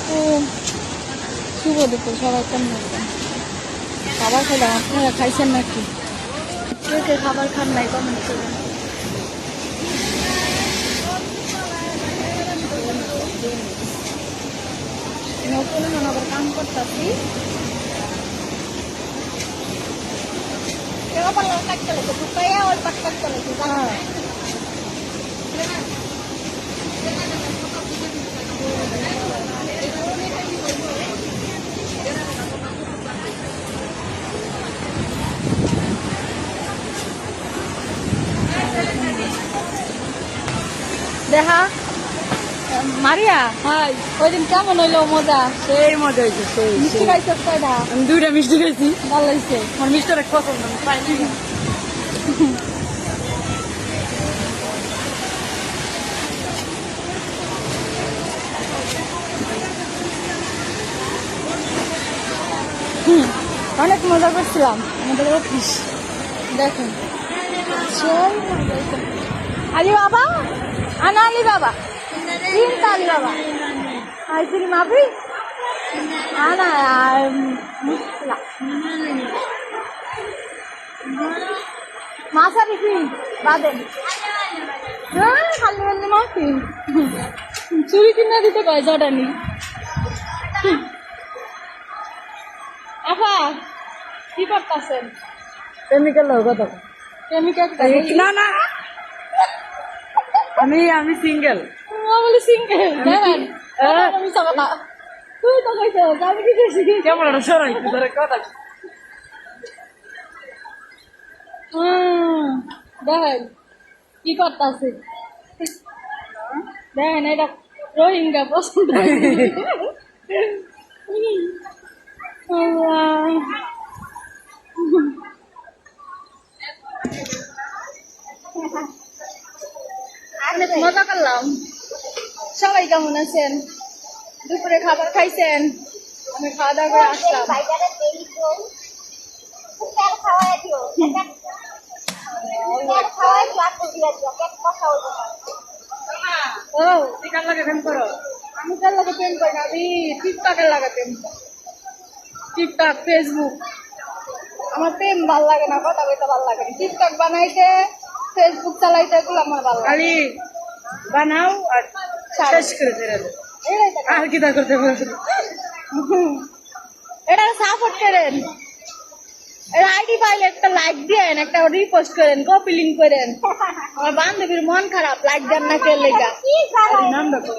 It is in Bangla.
আলাইকুম, শুভ দুপুর। সবাই কেমন আছেন? খাবার খেলাম, আপনারা খাইছেন নাকি? কে কে খাবার খান নাই কমেন্ট করবেন। নতুন আবার কাম করতেছি। দেখা মারিয়া, হাই, ওই দিন কেমন হইলো? মজা? সেই মজা হয়েছে, সেই মিষ্টি খাইছো কয়টা? আমি 2টা মিষ্টি খাইছি। ভালো হয়েছে। আমার মিষ্টি অনেক পছন্দ, আমি পাইনি না। অনেক মজা করছিলাম আমাদের অফিস। দেখুন আলি বাবা, আনা আলি বাবা, চিন্তা আলি বাবা, আইসিরি মাফি আনা মাসারি কি বাদেন। হ্যাঁ, খালি খালি মাফি চুরি কিনা দিতে কয় জটানি। আপা কি করতেছেন? কেমিক্যাল কথা কেমিক্যাল না না, আমি সিঙ্গেল। বলি সিঙ্গেল। দেখেন আমি কথা তুই তো কইছো আমি কি কইছি? কেমন একটা সরাই তোর কথা। দেখেন কি করতেছে, দেখেন এটা রোহিঙ্গা পছন্দ। অনেক মজা করলাম। সবাই কেমন আছেন? দুপুরে খাবার খাইছেন? আমি খাওয়া দাওয়া করে আসলাম। ও টিকার লাগে ফেম করো। আমি কার লাগে প্রেম করি না, আমি টিকটকের লাগে প্রেম করি। টিকটক, ফেসবুক আমার প্রেম ভাল লাগে না, কথা বলতে ভাল লাগে না। টিকটক বানাইতে, ফেসবুক চালাইতে এগুলো আমার ভালো লাগে। খালি বানাও আর শেষ করে দেবে। আর কি তা করতে পারবে? এটা সাপোর্ট করেন, এটা আইডি পাইলে একটা লাইক দেন, একটা রিপোস্ট করেন, কপি লিঙ্ক করেন। আমার বান্ধবীর মন খারাপ, লাইক দেন না কে লেগা। নাম দেখো।